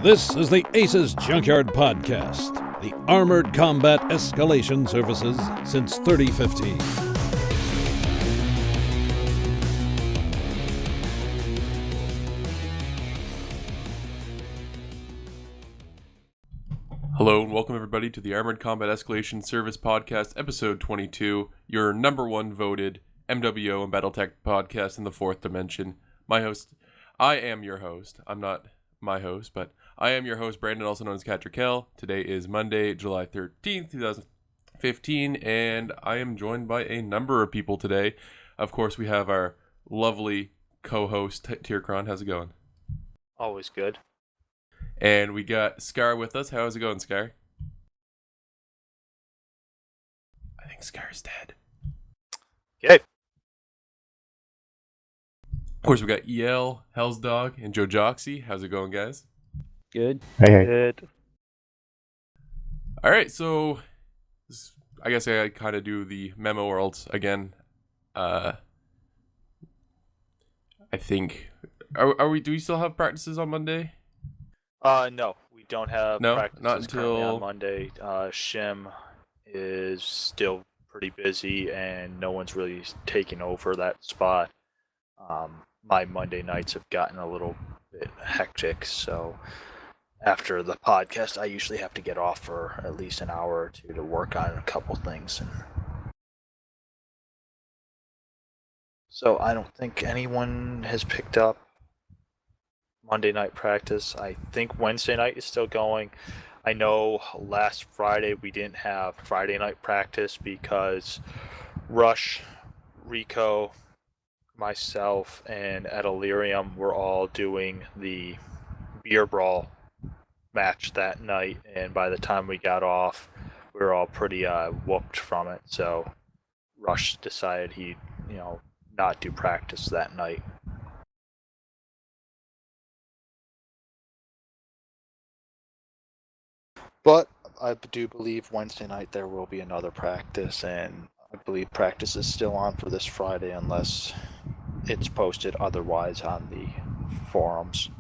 This is the A.C.E.S Junkyard Podcast, the armored combat escalation services since 3015. Hello and welcome everybody to the Armored Combat Escalation Service Podcast, episode 22, your number one voted MWO and Battletech podcast in the fourth dimension. I am your host. I'm not my host, but I am your host, Brandon, also known as Cattra, Kell. Today is Monday, July 13th, 2015, and I am joined by a number of people today. Of course, we have our lovely co-host, Tierkron. How's it going? Always good. And we got Scar with us. How's it going, Scar? I think Scar's dead. Okay. Of course, we got EL, Hell's Dog, and Joe Joxy. How's it going, guys? Good. Hey. Good. All right, so I guess I kind of do the memo worlds again. I think are we? Do we still have practices on Monday? No, we don't have No, practices not until currently on Monday. Shim is still pretty busy, and no one's really taking over that spot. My Monday nights have gotten a little bit hectic, so after the podcast, I usually have to get off for at least an hour or two to work on a couple things. So I don't think anyone has picked up Monday night practice. I think Wednesday night is still going. I know last Friday we didn't have Friday night practice because Rush, Rico, myself, and at Illyrium were all doing the beer brawl match that night, and by the time we got off, we were all pretty whooped from it. So Rush decided he'd, not do practice that night. But I do believe Wednesday night there will be another practice, and I believe practice is still on for this Friday unless it's posted otherwise on the forums.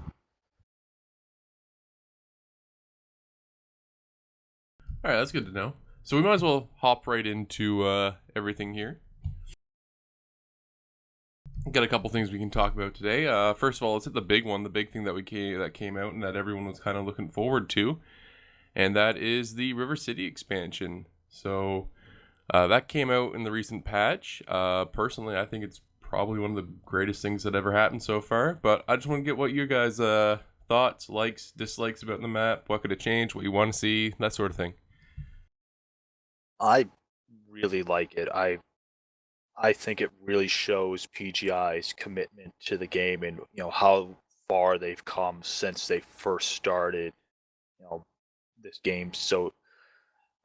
All right, that's good to know. So we might as well hop right into everything here. Got a couple things we can talk about today. First of all, let's hit the big one, the big thing that came out and that everyone was kind of looking forward to, and that is the River City expansion. So that came out in the recent patch. Personally, I think it's probably one of the greatest things that ever happened so far, but I just want to get what you guys' thoughts, likes, dislikes about the map, what could have changed, what you want to see, that sort of thing. I really like it. I think it really shows PGI's commitment to the game and how far they've come since they first started this game. So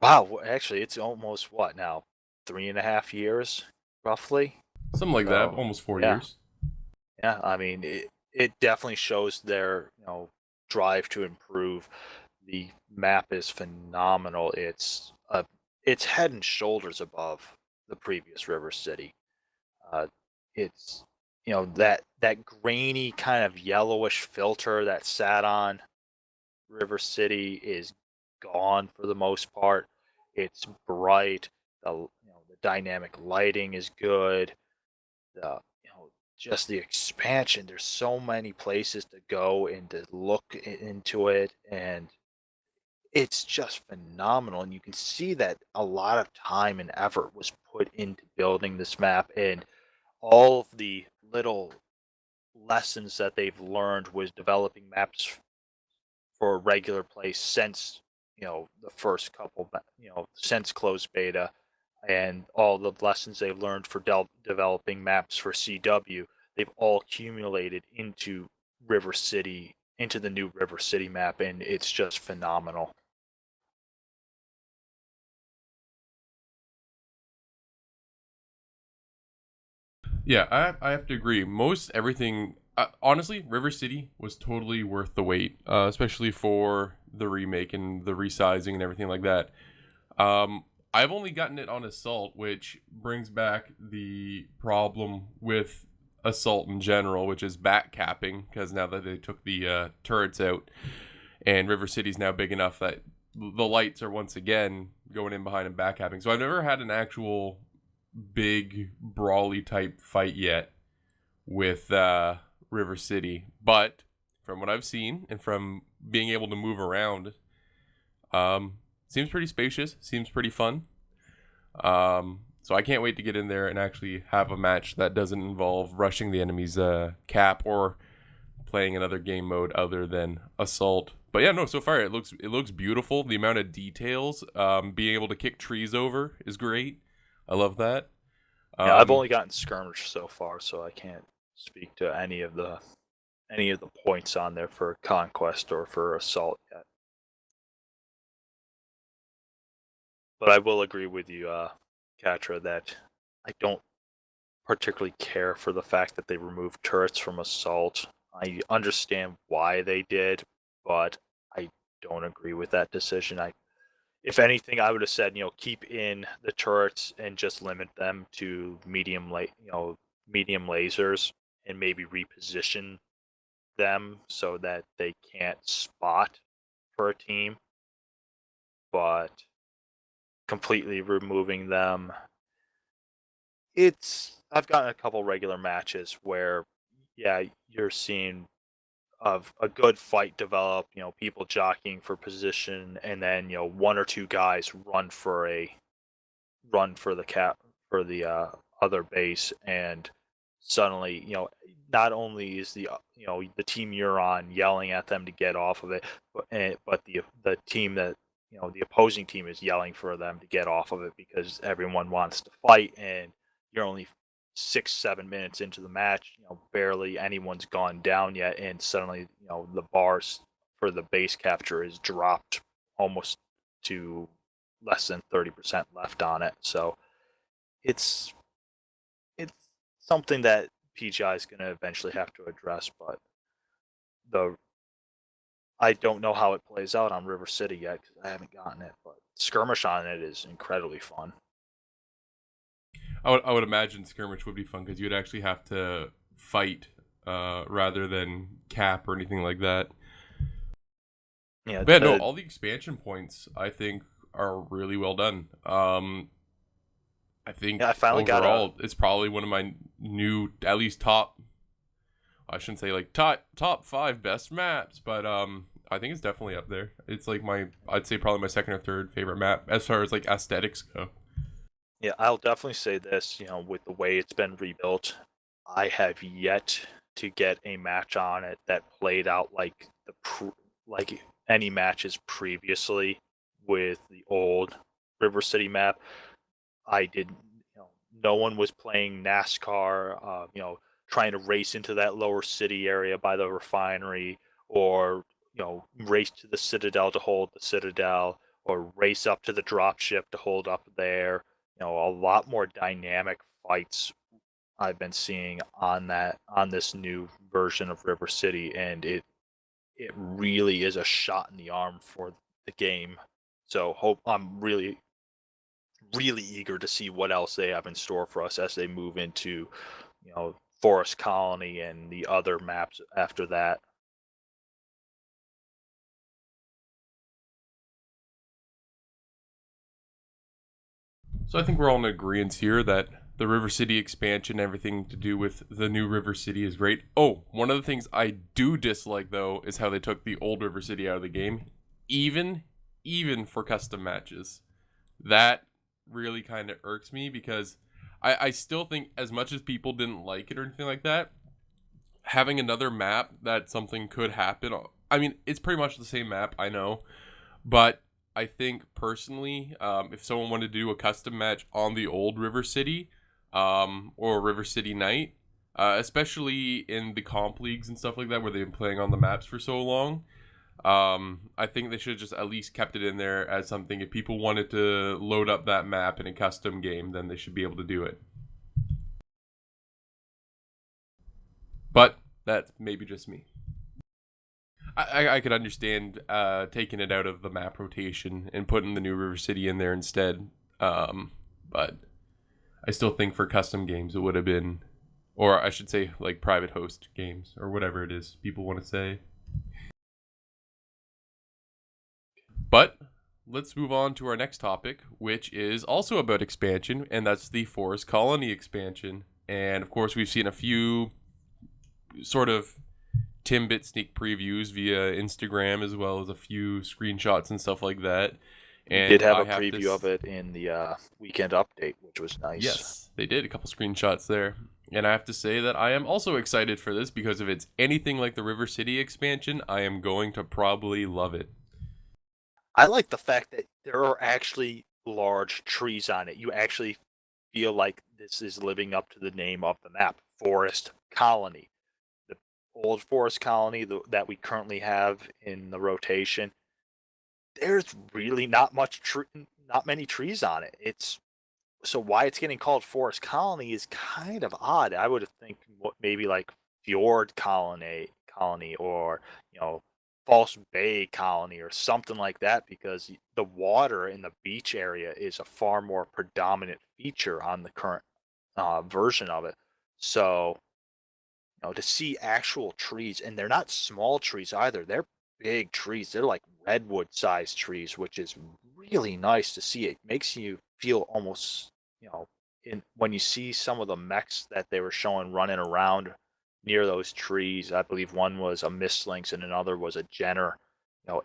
wow, actually it's almost what now, 3.5 years roughly, Something like that, almost 4 years. Yeah, I mean it definitely shows their drive to improve. The map is phenomenal. It's head and shoulders above the previous River City. It's that grainy kind of yellowish filter that sat on River City is gone for the most part. It's bright. The dynamic lighting is good. Just the expansion. There's so many places to go and to look into it, and it's just phenomenal. And you can see that a lot of time and effort was put into building this map, and all of the little lessons that they've learned was developing maps for regular play since the first couple since closed beta, and all the lessons they've learned for developing maps for CW, they've all accumulated into River City, into the new River City map, and it's just phenomenal. Yeah, I have to agree. Most everything, honestly, River City was totally worth the wait, especially for the remake and the resizing and everything like that. I've only gotten it on Assault, which brings back the problem with Assault in general, which is back capping, because now that they took the turrets out. And River City's now big enough that the lights are once again going in behind and backcapping. So I've never had an actual big brawly type fight yet with River City, but from what I've seen and from being able to move around, seems pretty spacious, seems pretty fun. So I can't wait to get in there and actually have a match that doesn't involve rushing the enemy's cap or playing another game mode other than Assault. But yeah, no, so far it looks beautiful. The amount of details, being able to kick trees over is great. I love that. Yeah, I've only gotten skirmish so far, so I can't speak to any of the points on there for conquest or for assault yet. But I will agree with you, Cattra, that I don't particularly care for the fact that they removed turrets from assault. I understand why they did, but I don't agree with that decision. If anything, I would have said, keep in the turrets and just limit them to medium lasers, and maybe reposition them so that they can't spot for a team. But completely removing them, I've gotten a couple regular matches where, yeah, you're seeing of a good fight develop, people jockeying for position, and then one or two guys run for the cap for the other base, and suddenly, not only is the team you're on yelling at them to get off of it, but the team that the opposing team is yelling for them to get off of it because everyone wants to fight, and you're only 6-7 minutes into the match, barely anyone's gone down yet, and suddenly the bars for the base capture is dropped almost to less than 30% left on it. So it's something that PGI is going to eventually have to address, but I don't know how it plays out on River City yet because I haven't gotten it, but skirmish on it is incredibly fun. I would imagine skirmish would be fun because you'd actually have to fight rather than cap or anything like that. Yeah, but no, all the expansion points I think are really well done. I think I finally overall it's probably one of my new, at least top. I shouldn't say like top 5 best maps, but I think it's definitely up there. It's like I'd say probably my second or third favorite map as far as like aesthetics go. Yeah, I'll definitely say this, with the way it's been rebuilt, I have yet to get a match on it that played out like like any matches previously with the old River City map. I did, no one was playing NASCAR, trying to race into that lower city area by the refinery, or race to the Citadel to hold the Citadel, or race up to the dropship to hold up there. A lot more dynamic fights I've been seeing on this new version of River City, and it really is a shot in the arm for the game. So I'm really eager to see what else they have in store for us as they move into Forest Colony and the other maps after that. So I think we're all in agreement here that the River City expansion, everything to do with the new River City is great. Oh, one of the things I do dislike though is how they took the old River City out of the game, even for custom matches. That really kind of irks me because I still think, as much as people didn't like it or anything like that, having another map that something could happen. I mean, it's pretty much the same map, I know, but I think personally, if someone wanted to do a custom match on the old River City, or River City Night, especially in the comp leagues and stuff like that, where they've been playing on the maps for so long, I think they should have just at least kept it in there as something. If people wanted to load up that map in a custom game, then they should be able to do it. But that's maybe just me. I could understand taking it out of the map rotation and putting the new River City in there instead. But I still think for custom games it would have been, or I should say like private host games or whatever it is people want to say. But let's move on to our next topic, which is also about expansion, and that's the Forest Colony expansion. And of course, we've seen a few sort of Timbit sneak previews via Instagram, as well as a few screenshots and stuff like that. And we did have a preview of it in the weekend update, which was nice. Yes, they did a couple screenshots there. And I have to say that I am also excited for this, because if it's anything like the River City expansion, I am going to probably love it. I like the fact that there are actually large trees on it. You actually feel like this is living up to the name of the map, Forest Colony. The old Forest Colony that we currently have in the rotation, there's really not many trees on it. So why it's getting called Forest Colony is kind of odd. I would think maybe like Fjord Colony, or False Bay Colony or something like that, because the water in the beach area is a far more predominant feature on the current version of it. So to see actual trees, and they're not small trees either. They're big trees. They're like redwood-sized trees, which is really nice to see. It makes you feel almost, when you see some of the mechs that they were showing running around near those trees. I believe one was a mist lynx and another was a Jenner.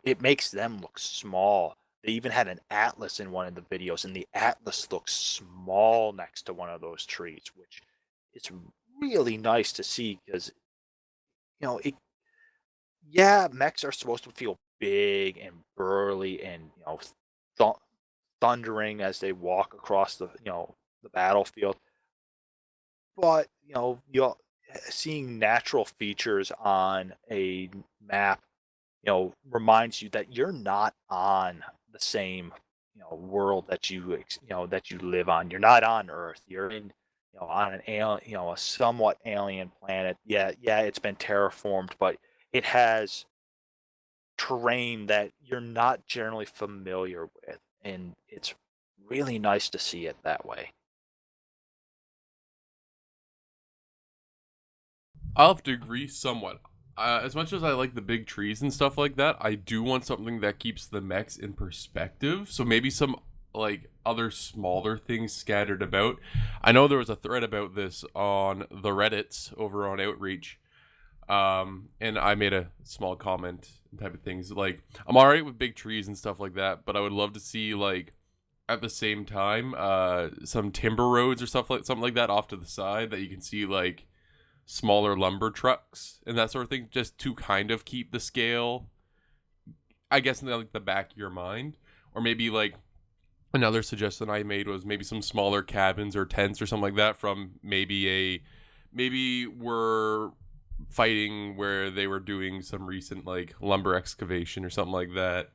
It makes them look small. They even had an Atlas in one of the videos, and the Atlas looks small next to one of those trees, which is really nice to see, because it mechs are supposed to feel big and burly and thundering as they walk across the battlefield, but you seeing natural features on a map reminds you that you're not on the same world that you live on. You're not on Earth. You're in on an alien, a somewhat alien planet. Yeah, it's been terraformed, but it has terrain that you're not generally familiar with, and it's really nice to see it that way. I'll have to agree somewhat. As much as I like the big trees and stuff like that, I do want something that keeps the mechs in perspective. So maybe some like other smaller things scattered about. I know there was a thread about this on the Reddits over on Outreach. And I made a small comment type of things. Like, I'm alright with big trees and stuff like that, but I would love to see, like, at the same time, some timber roads or something like that off to the side that you can see, like, smaller lumber trucks and that sort of thing, just to kind of keep the scale, I guess, in the back of your mind. Or maybe, like, another suggestion I made was maybe some smaller cabins or tents or something like that from maybe we're fighting where they were doing some recent, like, lumber excavation or something like that.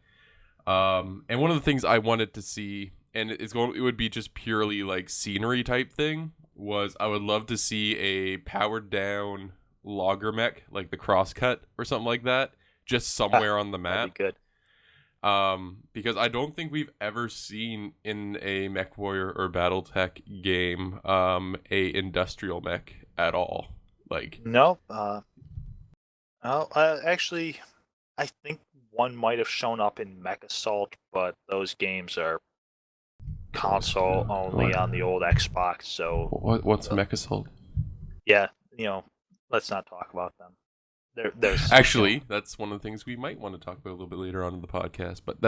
And one of the things I wanted to see, and it would be just purely, like, scenery type thing, was I would love to see a powered down logger mech, like the Crosscut or something like that, just somewhere on the map. That'd be good. Because I don't think we've ever seen in a Mech Warrior or BattleTech game a industrial mech at all. Like, no, actually, I think one might have shown up in Mech Assault, but those games are console only on the old Xbox. So what's Mech Assault? Yeah, let's not talk about them. There's actually, that's one of the things we might want to talk about a little bit later on in the podcast, but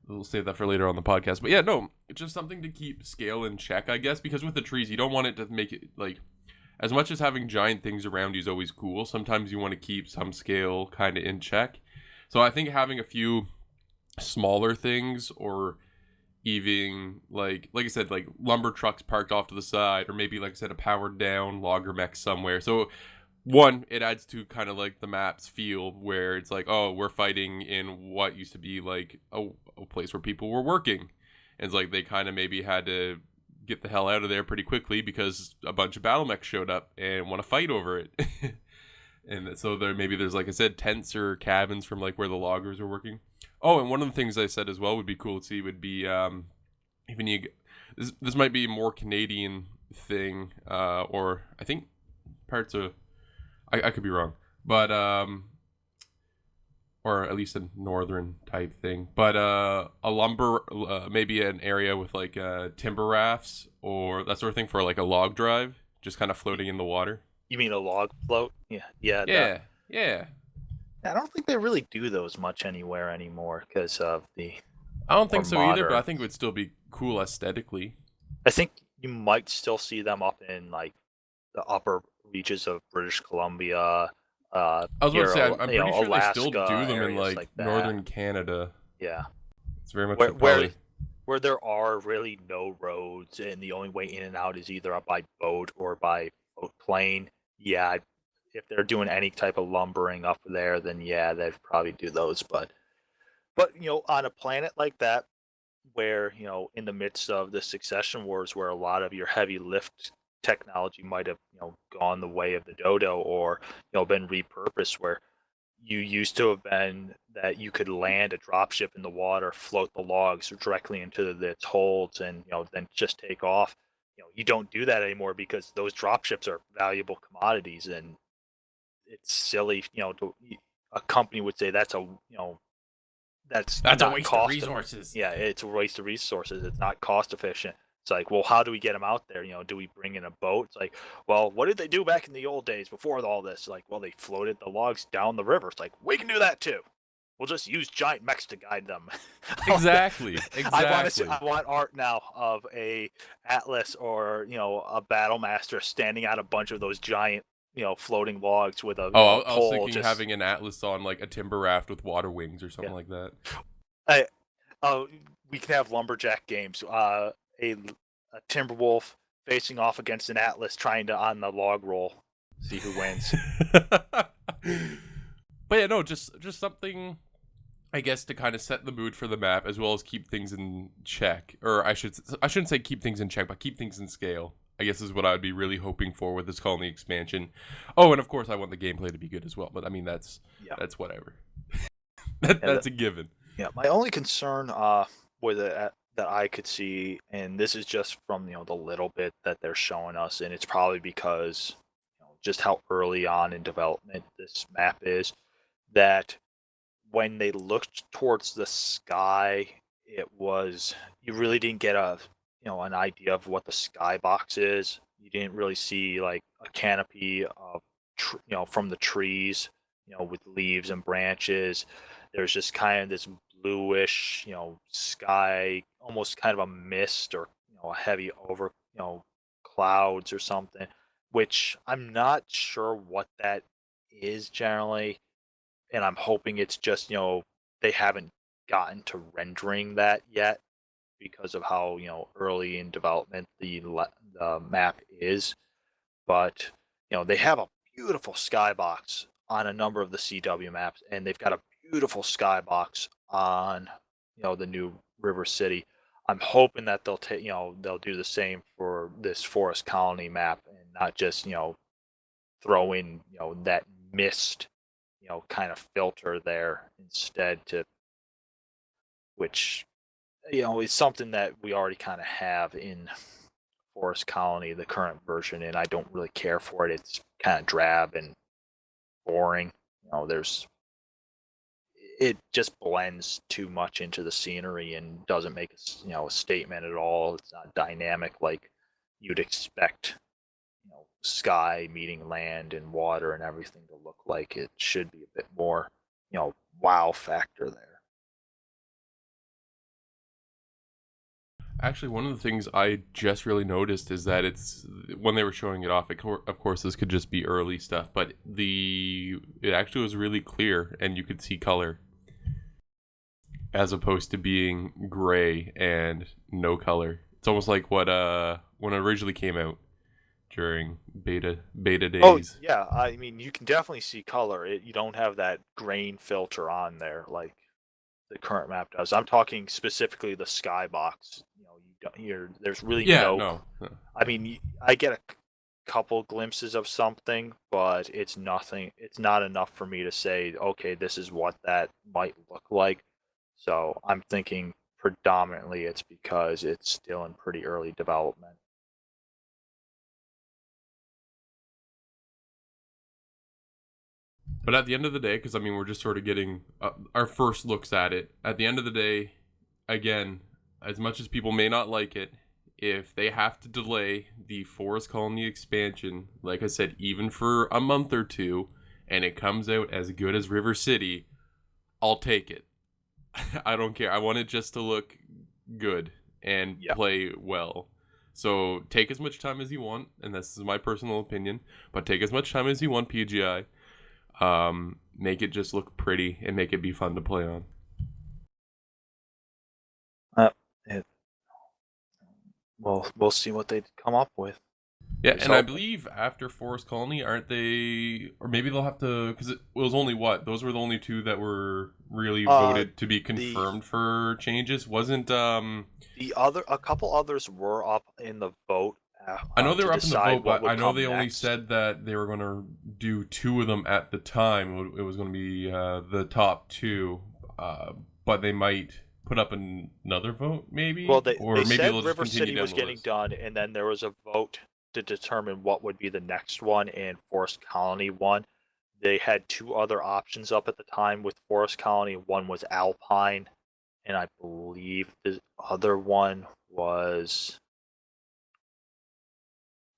we'll save that for later on the podcast. But yeah, no, it's just something to keep scale in check, I guess, because with the trees, you don't want it to make it, like, as much as having giant things around you is always cool, sometimes you want to keep some scale kind of in check. So I think having a few smaller things, or even like I said, like lumber trucks parked off to the side, or maybe, like I said, a powered down logger mech somewhere. So one, it adds to kind of like the map's feel, where it's like, oh, we're fighting in what used to be like a place where people were working. And it's like they kind of maybe had to get the hell out of there pretty quickly because a bunch of battle mechs showed up and want to fight over it. And so there's, like I said, tents or cabins from like where the loggers are working. Oh, and one of the things I said as well would be cool to see would be even this might be a more Canadian thing, or I think parts of I could be wrong, but or at least a northern type thing. But a lumber, maybe an area with like timber rafts or that sort of thing for like a log drive, just kind of floating in the water. You mean a log float? Yeah. Yeah, yeah. I don't think they really do those much anywhere anymore because of the I don't more think so either, but I modern. think it would still be cool aesthetically. I think you might still see them up in like the upper reaches of British Columbia, I was about to near say, I'm pretty sure they still do Alaska, them in areas like like that. northern Canada. Yeah, It's very much where like where probably. where there are really no roads and the only way in and out is either up by boat or by boat plane. Yeah, if they're doing any type of lumbering up there, then yeah, they'd probably do those. But on a planet like that, where in the midst of the succession wars, where a lot of your heavy lift technology might have gone the way of the dodo, or been repurposed, where you used to have been that you could land a dropship in the water, float the logs directly into its holds, and then just take off. You don't do that anymore because those dropships are valuable commodities, and it's silly. A company would say that's That's a not waste of cost. resources. Yeah, it's a waste of resources. It's not cost efficient. It's like, well, how do we get them out there? Do we bring in a boat? It's like, well, what did they do back in the old days before all this? Like, well, they floated the logs down the river. It's like, we can do that too. We'll just use giant mechs to guide them. Exactly, I exactly. want art now of a Atlas or a battle master standing out a bunch of those giant floating logs with a Oh, I was pole. thinking Just having an Atlas on like a timber raft with water wings or yeah. something like that. I, Oh, we can have lumberjack games. A Timberwolf facing off against an Atlas trying to on the log roll, see who wins. But yeah, no, just something I guess to kind of set the mood for the map as well as keep things in check. Or I shouldn't say keep things in check, but keep things in scale. I guess is what I would be really hoping for with this colony expansion. Oh, and of course I want the gameplay to be good as well. But I mean Yeah, that's whatever. and That's a given. yeah. My only concern with it that I could see, and this is just from the little bit that they're showing us, and it's probably because just how early on in development this map is, that when they looked towards the sky, it was you really didn't get an idea of what the skybox is. You didn't really see like a canopy of from the trees, with leaves and branches. There's just kind of this bluish, sky, almost kind of a mist or a heavy over, clouds or something, which I'm not sure what that is generally, and I'm hoping it's just they haven't gotten to rendering that yet because of how early in development the map is. But they have a beautiful skybox on a number of the CW maps, and they've got a beautiful skybox on the new River City. I'm hoping that they'll do the same for this Forest Colony map and not just throw in that mist kind of filter there instead, to which is something that we already kind of have in Forest Colony, the current version, and I don't really care for it. It's kind of drab and boring. There's it just blends too much into the scenery and doesn't make a statement at all. It's not dynamic like you'd expect sky meeting land and water and everything to look like. It should be a bit more wow factor there. Actually, one of the things I just really noticed is that it's when they were showing it off. Of course, this could just be early stuff, but it actually was really clear, and you could see color as opposed to being gray and no color. It's almost like what when it originally came out during beta Oh days. yeah, I mean you can definitely see color. You don't have that grain filter on there like the current map does. I'm talking specifically the skybox. There's really Yeah, no. no. I mean, I get a couple glimpses of something, but it's nothing. It's not enough for me to say, okay, this is what that might look like. So I'm thinking predominantly it's because it's still in pretty early development. But at the end of the day, because I mean, we're just sort of getting our first looks at it. At the end of the day, again, as much as people may not like it, if they have to delay the Forest Colony expansion, like I said, even for a month or two, and it comes out as good as River City, I'll take it. I don't care. I want it just to look good and play well. So take as much time as you want, and this is my personal opinion, but take as much time as you want, PGI. Make it just look pretty and make it be fun to play on. We'll see what they come up with. Yeah, and I believe after Forest Colony, aren't they, or maybe they'll have to, because it was only those were the only two that were really voted to be confirmed for changes. Wasn't a couple others were up in the vote. I know they were up in the vote, but I know they only said that they were going to do two of them at the time. It was going to be the top two, but they might put up another vote, maybe. Well, they said River City was getting done, and then there was a vote to determine what would be the next one, and Forest Colony won. They had two other options up at the time with Forest Colony. One was Alpine, and I believe the other one was,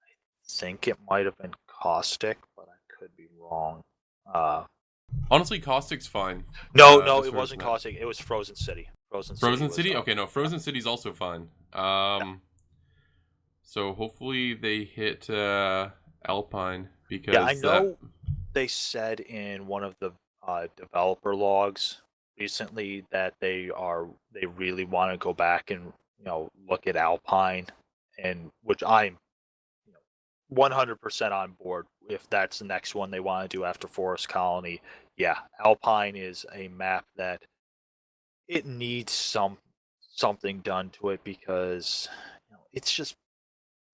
I think it might have been Caustic, but I could be wrong. Honestly, Caustic's fine. No, it wasn't Caustic. It was Frozen City. Frozen City? Okay, no, Frozen City's also fine. So hopefully they hit Alpine, because I know they said in one of the developer logs recently that they really want to go back and look at Alpine, and which I'm 100% on board if that's the next one they want to do after Forest Colony. Yeah, Alpine is a map that it needs something done to it, because it's just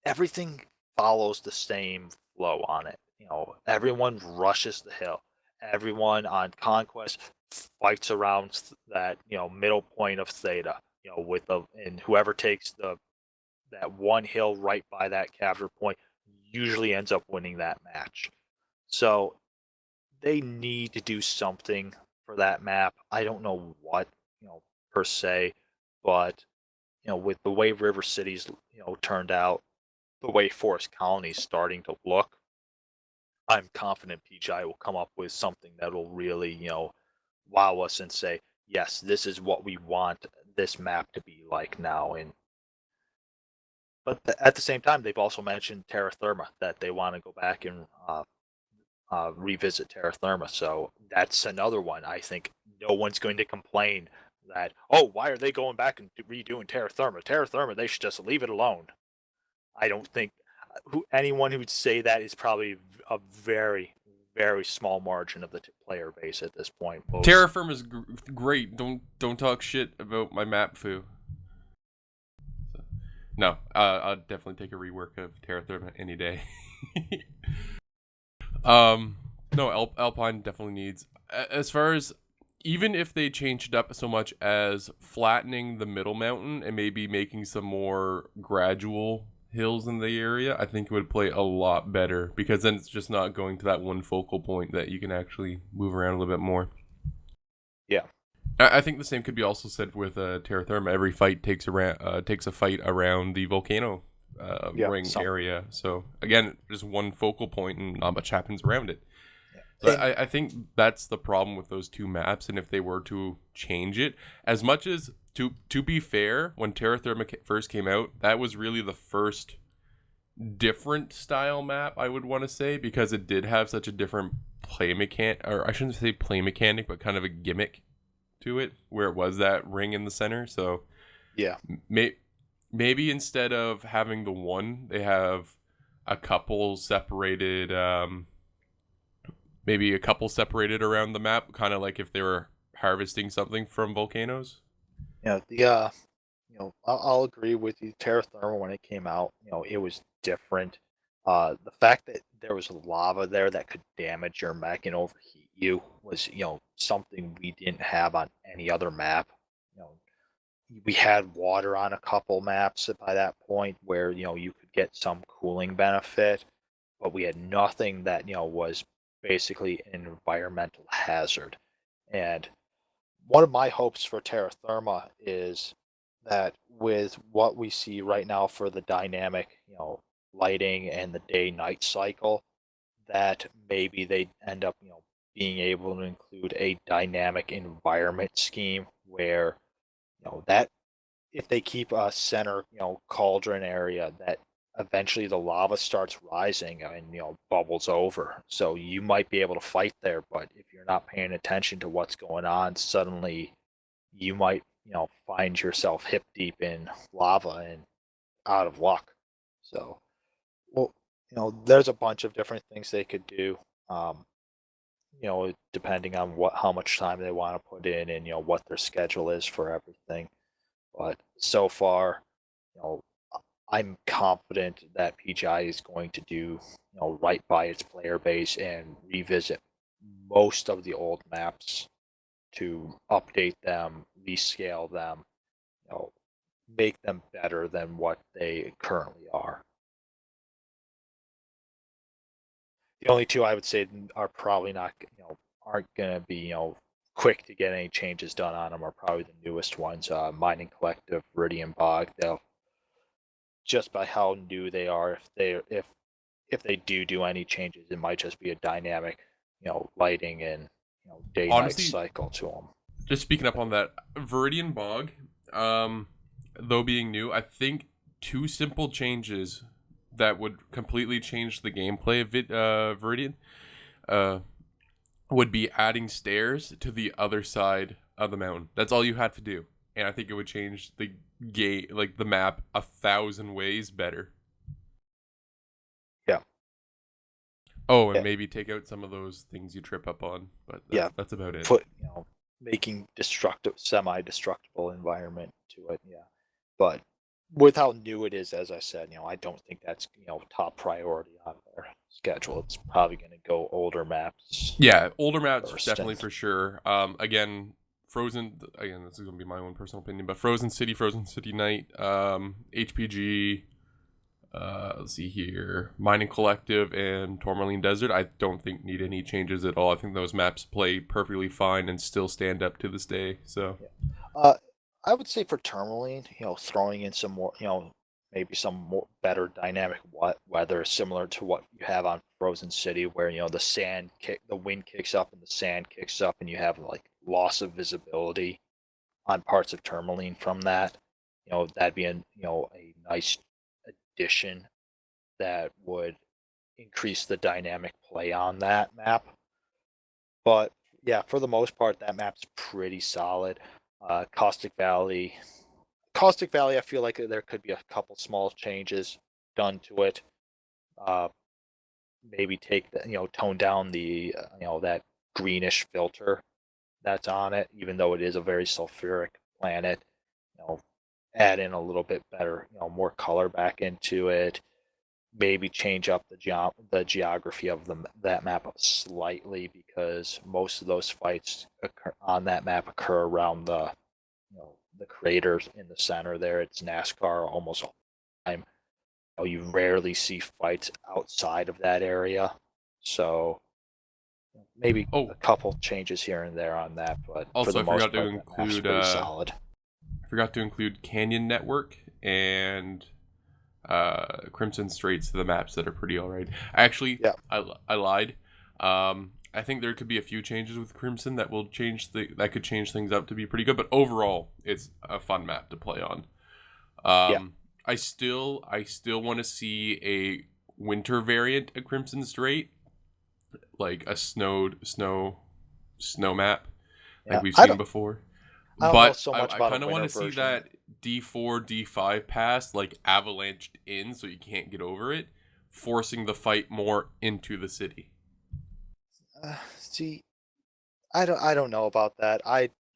everything follows the same flow on it. Everyone rushes the hill. Everyone on Conquest fights around that middle point of Theta. And whoever takes that one hill right by that capture point usually ends up winning that match. So they need to do something for that map. I don't know what per se, but with the way River City's turned out, the way Forest Colony's starting to look, I'm confident PGI will come up with something that'll really, wow us and say, yes, this is what we want this map to be like now. But at the same time, they've also mentioned Terra Firma, that they want to go back and revisit Terra Firma. So that's another one. I think no one's going to complain that, oh, why are they going back and redoing Terra Firma? Terra Firma, they should just leave it alone. I don't think anyone who'd say that is probably a very, very small margin of the player base at this point. Terra Firma is great. Don't talk shit about my map, foo. So, no, I'll definitely take a rework of Terra Firma any day. No, Alpine definitely needs. As far as, even if they changed up so much as flattening the middle mountain and maybe making some more gradual hills in the area, I think it would play a lot better, because then it's just not going to that one focal point that you can actually move around a little bit more. Yeah, I think the same could be also said with Terra Firma. Every fight takes a fight around the volcano ring area. So again, just one focal point and not much happens around it. So I think that's the problem with those two maps, and if they were to change it, as much as, to be fair, when Terra Firma first came out, that was really the first different style map, I would want to say, because it did have such a different play mechanic, or I shouldn't say play mechanic, but kind of a gimmick to it, where it was that ring in the center. So yeah, maybe instead of having the one, they have a couple separated. Maybe a couple separated around the map, kind of like if they were harvesting something from volcanoes. Yeah, I'll agree with you. Terra Firma, when it came out, it was different. The fact that there was lava there that could damage your mech and overheat you was, something we didn't have on any other map. We had water on a couple maps by that point where, you could get some cooling benefit, but we had nothing that, was basically an environmental hazard. And one of my hopes for terra firma is that with what we see right now for the dynamic, lighting and the day-night cycle, that maybe they end up, being able to include a dynamic environment scheme where, that if they keep a center, cauldron area, that eventually the lava starts rising and, bubbles over. So you might be able to fight there, but if you're not paying attention to what's going on, suddenly you might, find yourself hip deep in lava and out of luck. So, well, there's a bunch of different things they could do. Um, depending on how much time they want to put in and what their schedule is for everything. But so far, you know, I'm confident that PGI is going to do, right by its player base and revisit most of the old maps to update them, rescale them, you know, make them better than what they currently are. The only two I would say are probably not, aren't going to be, quick to get any changes done on them are probably the newest ones, Mining Collective, Viridian Bog. They'll just by how new they are, if they do any changes, it might just be a dynamic, lighting and day night Honestly, cycle to them. just speaking up on that, Viridian Bog, though being new, I think two simple changes that would completely change the gameplay of Viridian would be adding stairs to the other side of the mountain. That's all you had to do, and I think it would change the like the map 1,000 ways better. Yeah. Oh, and Yeah. maybe take out some of those things you trip up on, but that's about it. Making semi-destructible environment to it. Yeah, but with how new it is, as I said, I don't think that's top priority on their schedule. It's probably going to go older maps. Yeah, older maps first definitely and- for sure. Again, Frozen. Again, this is gonna be my own personal opinion, but Frozen City Night, HPG. Let's see here, Mining Collective and Tourmaline Desert. I don't think need any changes at all. I think those maps play perfectly fine and still stand up to this day. So I would say for Tourmaline, throwing in some more, maybe some more better dynamic weather similar to what you have on Frozen City, where the wind kicks up and the sand kicks up, and you have like loss of visibility on parts of Tourmaline from that. That'd be a nice addition that would increase the dynamic play on that map. But yeah, for the most part, that map's pretty solid. Caustic Valley. Caustic Valley, I feel like there could be a couple small changes done to it. Uh, Maybe tone down the, that greenish filter that's on it, even though it is a very sulfuric planet. Add in a little bit better, more color back into it. Maybe change up the geography of that map slightly, because most of those fights on that map occur around the craters in the center there. It's NASCAR almost all the time. You rarely see fights outside of that area, so maybe oh, a couple changes here and there on that, but for also the I most forgot to part, that map's include pretty solid. Canyon Network and Crimson Straits to the maps that are pretty alright. Actually, Yeah. I lied. I think there could be a few changes with Crimson that will that could change things up to be pretty good. But overall, it's a fun map to play on. Yeah. I still want to see a winter variant of Crimson Strait, like a snow map, Yeah. like we've seen before. I don't know But so much about a kind of want to winter see version. that D4, D5 pass like avalanched in so you can't get over it, forcing the fight more into the city. See, I don't know about that.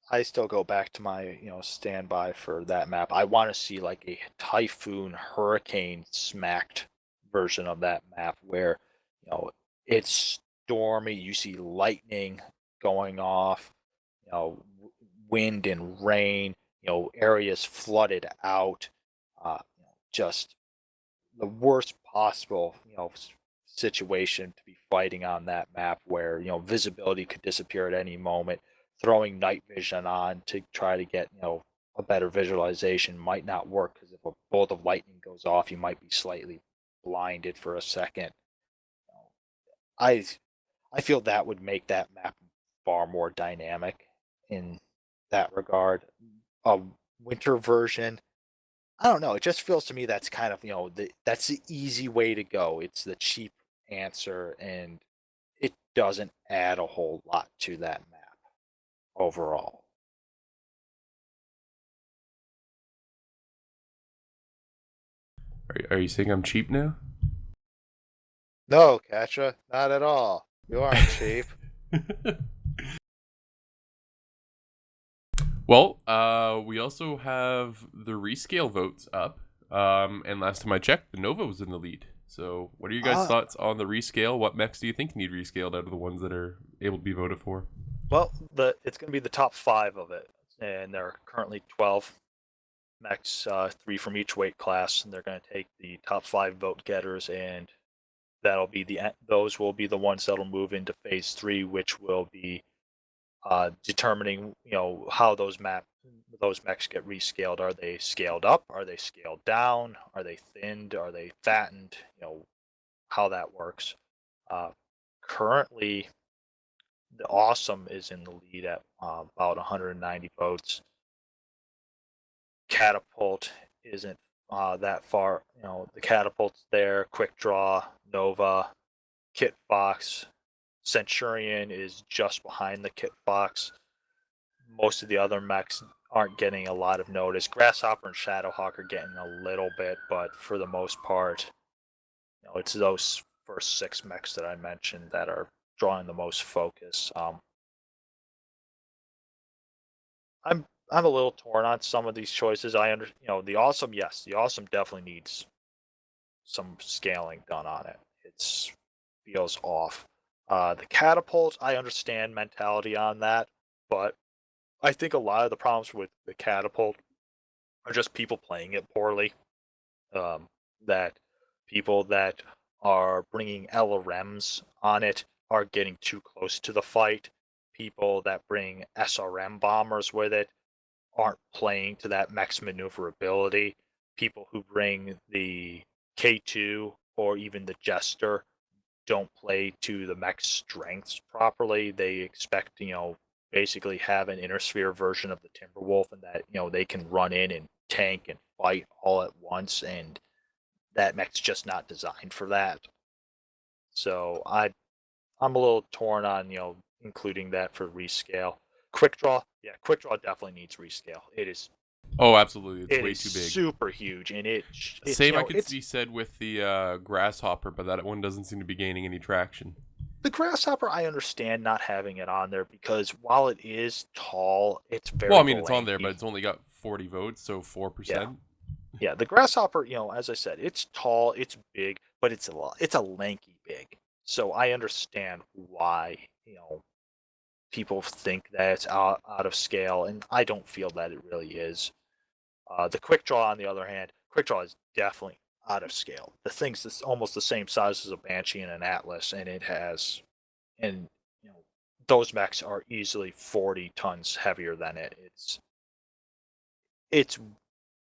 I still go back to my standby for that map. I want to see like a typhoon hurricane smacked version of that map where it's stormy. You see lightning going off. Wind and rain. Areas flooded out. Just the worst possible situation to be fighting on that map where, visibility could disappear at any moment. Throwing night vision on to try to get, a better visualization might not work, because if a bolt of lightning goes off, you might be slightly blinded for a second. I I feel that would make that map far more dynamic in that regard. A winter version, I don't know. It just feels to me that's kind of, that's the easy way to go. It's the cheap answer, and it doesn't add a whole lot to that map overall. Are you saying I'm cheap now? No, Cattra, not at all. You aren't cheap. Well, we also have the rescale votes up. And last time I checked, the Nova was in the lead. So, what are your guys' thoughts on the rescale? What mechs do you think need rescaled out of the ones that are able to be voted for? Well, it's going to be the top 5 of it, and there are currently 12 mechs, 3 from each weight class, and they're going to take the top 5 vote getters, and those will be the ones that'll move into phase 3, which will be determining, how those mechs get rescaled. Are they scaled up? Are they scaled down? Are they thinned? Are they fattened? How that works. Currently, the Awesome is in the lead at about 190 votes. Catapult isn't that far. The Catapult's there. Quick Draw, Nova, Kit Fox, Centurion is just behind the Kit Fox. Most of the other mechs aren't getting a lot of notice. Grasshopper and Shadowhawk are getting a little bit, but for the most part, it's those first 6 mechs that I mentioned that are drawing the most focus. I'm a little torn on some of these choices. The Awesome, yes, the Awesome definitely needs some scaling done on it. It feels off. The Catapult, I understand mentality on that, but I think a lot of the problems with the Catapult are just people playing it poorly. That people that are bringing LRMs on it are getting too close to the fight. People that bring SRM bombers with it aren't playing to that mech's maneuverability. People who bring the K2 or even the Jester don't play to the mech's strengths properly. They expect, basically have an inner sphere version of the Timberwolf, and that, they can run in and tank and fight all at once, and that mech's just not designed for that. So I'm a little torn on, including that for rescale. Quick Draw, yeah, Quick Draw definitely needs rescale. Oh, absolutely. It's It way is too big. super huge, and Same I could be said with the Grasshopper, but that one doesn't seem to be gaining any traction. The Grasshopper, I understand not having it on there, because while it is tall, it's very Well, I mean, it's on there, lanky. but it's only got 40 votes, so 4%. Yeah, the Grasshopper, as I said, it's tall, it's big, but it's a lanky big. So I understand why, people think that it's out of scale, and I don't feel that it really is. The Quick Draw, on the other hand, Quick Draw is definitely out of scale. The thing's almost the same size as a Banshee and an Atlas, and and you know, those mechs are easily 40 tons heavier than it. It's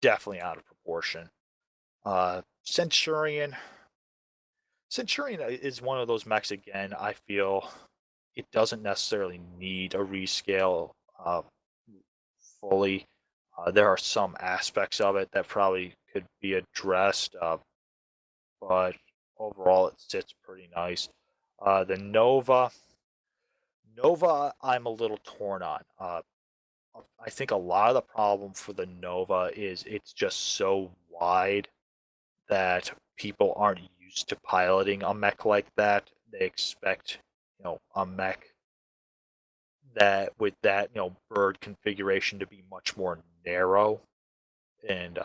definitely out of proportion. Uh, Centurion, Centurion is one of those mechs again. I feel it doesn't necessarily need a rescale fully. There are some aspects of it that probably could be addressed, but overall it sits pretty nice. The Nova, I'm a little torn on. I think a lot of the problem for the Nova is it's just so wide that people aren't used to piloting a mech like that. They expect, a mech that with that, bird configuration to be much more narrow, and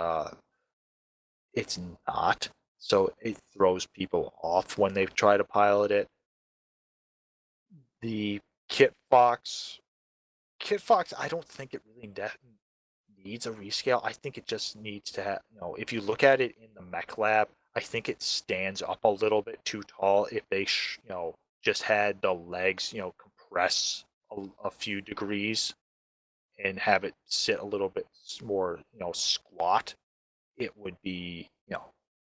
it's not. So it throws people off when they try to pilot it. The Kit Fox, I don't think it really needs a rescale. I think it just needs to have, if you look at it in the mech lab, I think it stands up a little bit too tall if they, just had the legs, compress a few degrees and have it sit a little bit more, squat. It would be,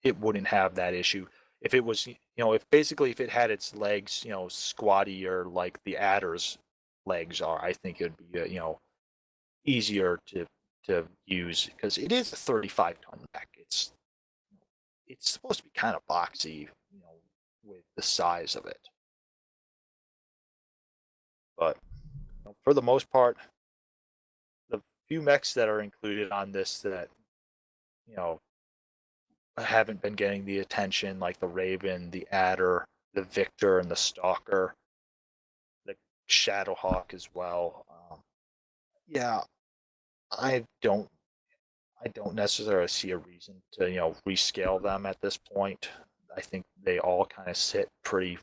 it wouldn't have that issue. If it was, if it had its legs, squattier like the adder's legs are, I think it would be, easier to use because it is a 35-ton mech. It's supposed to be kind of boxy, with the size of it. But for the most part, the few mechs that are included on this that you know haven't been getting the attention, like the Raven, the Adder, the Victor, and the Stalker, the Shadowhawk as well. Yeah, I don't I don't necessarily see a reason to rescale them at this point. I think they all kind of sit pretty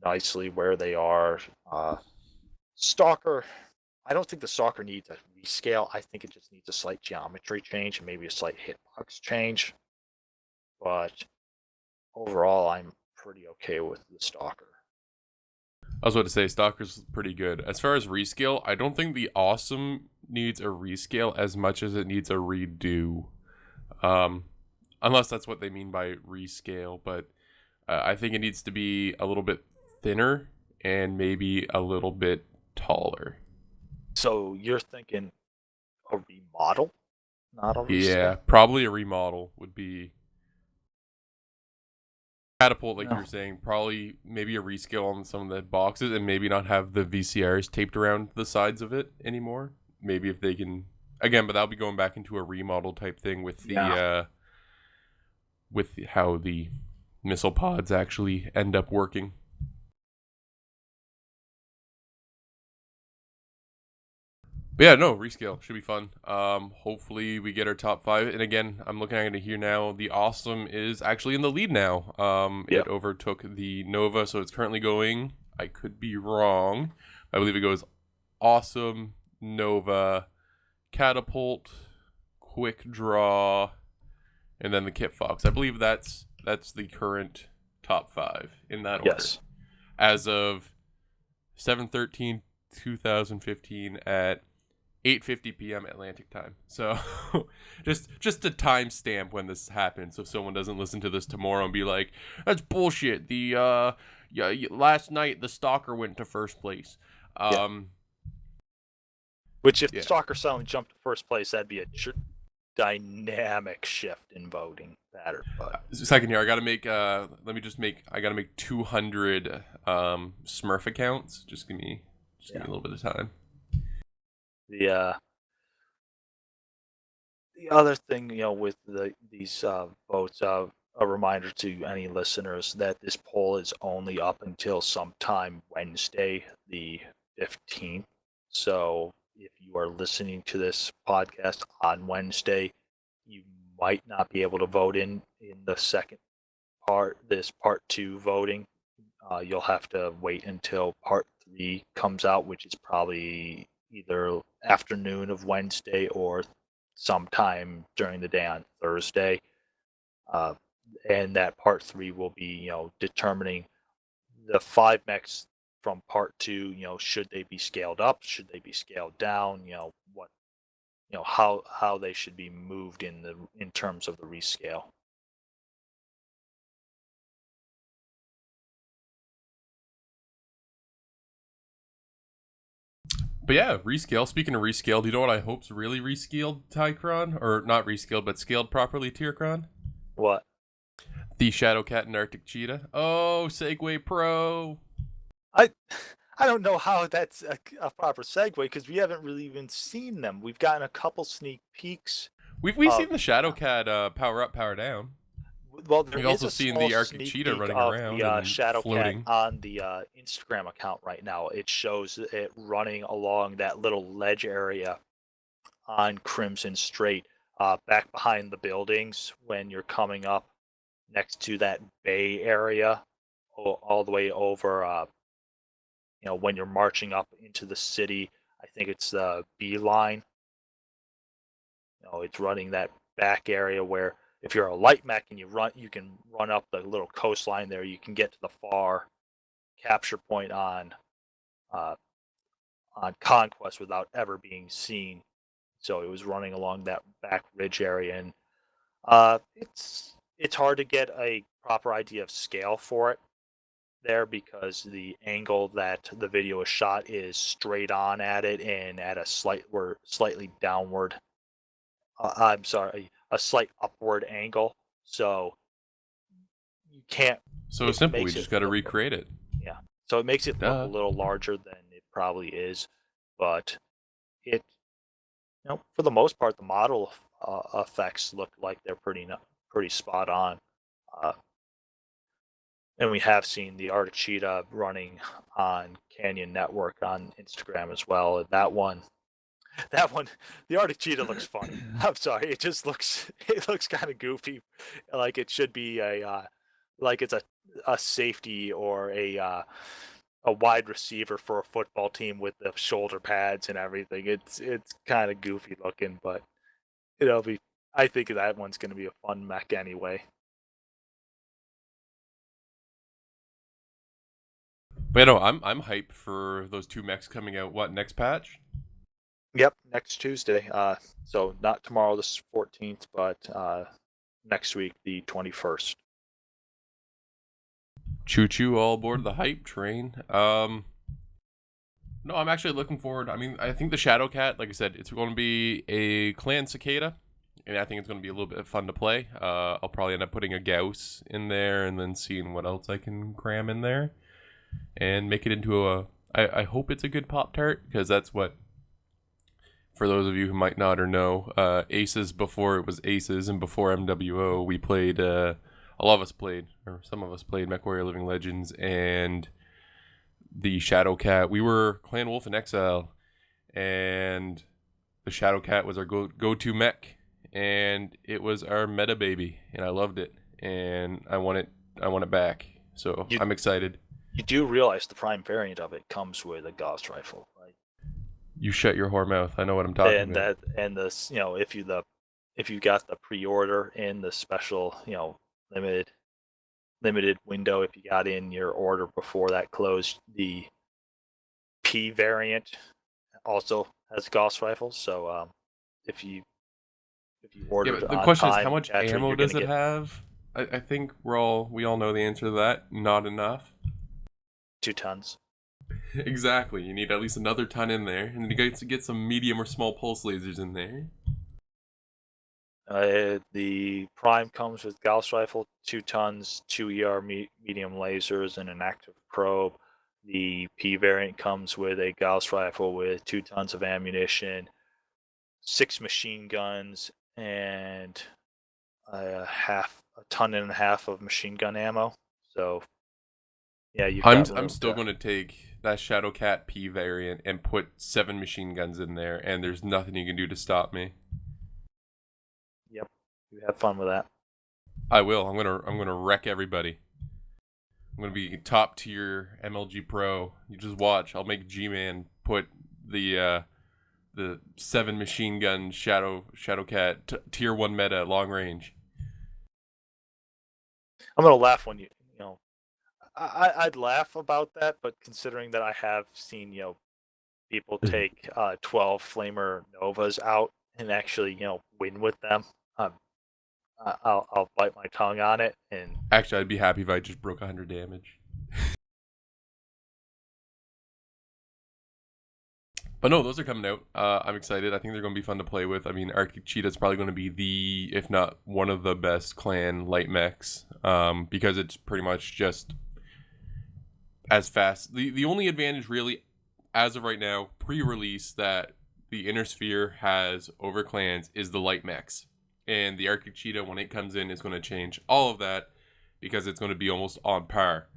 nicely where they are. Stalker, I don't think the Stalker needs a rescale. I think it just needs a slight geometry change and maybe a slight hitbox change. But overall, I'm pretty okay with the Stalker. I was about to say Stalker's pretty good. As far as rescale, I don't think the Awesome needs a rescale as much as it needs a redo. Unless that's what they mean by rescale, but I think it needs to be a little bit thinner and maybe a little bit taller. So you're thinking a remodel, not a rescale? Yeah, probably a remodel would be catapult, like you No. were saying. Probably maybe a rescale on some of the boxes and maybe not have the VCRs taped around the sides of it anymore. Maybe if they can again, but that'll be going back into a remodel type thing with the with how the missile pods actually end up working. But yeah, no, rescale should be fun. Hopefully we get our top 5. And again, I'm looking at it here now. The Awesome is actually in the lead now. It overtook the Nova, so it's currently going. I could be wrong. I believe it goes Awesome, Nova, Catapult, Quick Draw, and then the Kit Fox. I believe that's the current top 5 in that order. Yes. As of 7/13/2015 at 8:50 p.m. Atlantic time. So just a timestamp when this happens, so someone doesn't listen to this tomorrow and be like, "That's bullshit." The last night the Stalker went to first place. Which if the Stalker suddenly jumped to first place, that'd be a dynamic shift in voting pattern. But second here, I gotta make I gotta make 200 Smurf accounts. Just give me a little bit of time. The other thing, with these votes, a reminder to any listeners that this poll is only up until sometime Wednesday, the 15th. So if you are listening to this podcast on Wednesday, you might not be able to vote in the second part, this part 2 voting. You'll have to wait until part 3 comes out, which is probably either afternoon of Wednesday or sometime during the day on Thursday. And that part 3 will be, determining the 5 mechs from part 2, should they be scaled up, should they be scaled down, what, how they should be moved in terms of the rescale. But yeah, rescale. Speaking of rescale, do you know what I hope's really rescaled, Tycron? Or not rescaled, but scaled properly, Tyrcron? What? The Shadow Cat and Arctic Cheetah. Oh, Segway Pro. I don't know how that's a proper segue because we haven't really even seen them. We've gotten a couple sneak peeks. We've seen the Shadow Cat power up, power down. Well, we've also seen the Arctic Cheetah running around the and Shadow floating. Cat on the Instagram account right now. It shows it running along that little ledge area on Crimson Strait, back behind the buildings when you're coming up next to that bay area, all the way over. When you're marching up into the city, I think it's the B line. It's running that back area where if you're a light mech and you can run up the little coastline there. You can get to the far capture point on Conquest without ever being seen. So it was running along that back ridge area, and it's hard to get a proper idea of scale for it there because the angle that the video is shot is straight on at it and at a slightly downward. I'm sorry, a slight upward angle. So you can't. So It simple. We makes just it got to look, recreate it. yeah. So it makes it look a Duh. little larger than it probably is, but it, for the most part, the model effects look like they're pretty spot on. Uh, and we have seen the Arctic Cheetah running on Canyon Network on Instagram as well. That one, the Arctic Cheetah looks funny. I'm sorry, it looks kind of goofy, like it should be like it's a safety or a wide receiver for a football team with the shoulder pads and everything. It's kind of goofy looking, but it'll be. I think that one's going to be a fun mech anyway. But no, I'm hyped for those 2 mechs coming out. What, next patch? Yep, next Tuesday. So not tomorrow, the 14th, but next week, the 21st. Choo choo, all aboard the hype train. No, I'm actually looking forward. I mean, I think the Shadow Cat, like I said, it's going to be a clan cicada, and I think it's going to be a little bit fun to play. I'll probably end up putting a Gauss in there and then seeing what else I can cram in there and make it into a. I hope it's a good Pop-Tart, because that's what, for those of you who might not or know, A.C.E.S before it was A.C.E.S and before MWO, we played. A lot of us played, or some of us played MechWarrior Living Legends and the Shadow Cat. We were Clan Wolf in Exile, and the Shadow Cat was our go-to mech, and it was our meta baby, and I loved it, and I want it back. So I'm excited. You do realize the prime variant of it comes with a Gauss rifle, right? You shut your whore mouth. I know what I'm talking about. If you got the pre-order in the special, limited window, if you got in your order before that closed, the P variant also has Gauss rifles. So if you ordered but the on question is, time, how much Cattra, ammo you're does gonna it get have? I think we all know the answer to that. Not enough. 2 tons. Exactly. You need at least another ton in there, and you get some medium or small pulse lasers in there. The Prime comes with Gauss rifle, 2 tons, 2 medium lasers, and an active probe. The P variant comes with a Gauss rifle with 2 tons of ammunition, 6 machine guns, and a ton and a half of machine gun ammo. So, yeah, I'm still going to take that Shadow Cat P variant and put 7 machine guns in there, and there's nothing you can do to stop me. Yep, you have fun with that. I will. I'm gonna wreck everybody. I'm gonna be top tier MLG Pro. You just watch. I'll make G-Man put the 7 machine gun Shadow Cat tier 1 meta long range. I'm gonna laugh when I'd laugh about that, but considering that I have seen people take 12 Flamer Novas out and actually win with them, I'll bite my tongue on it. And actually, I'd be happy if I just broke 100 damage. But no, those are coming out. I'm excited. I think they're going to be fun to play with. I mean, Arctic Cheetah is probably going to be if not one of the best clan light mechs, because it's pretty much just as fast. The only advantage really, as of right now, pre-release, that the Inner Sphere has over clans is the light mechs. And the Arctic Cheetah, when it comes in, is going to change all of that, because it's going to be almost on par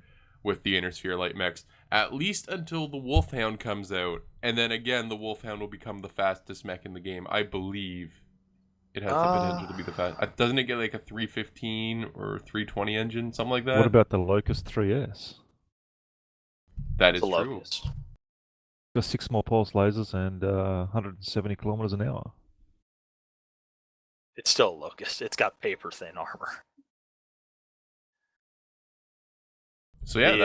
with the Inner Sphere light mechs, at least until the Wolfhound comes out, and then again the Wolfhound will become the fastest mech in the game. I believe it has the potential to be the fastest. Doesn't it get like a 315 or 320 engine, something like that? What about the Locust 3S? That is the true. Locust. Got 6 more pulse lasers and 170 kilometers an hour. It's still a Locust. It's got paper thin armor. So yeah,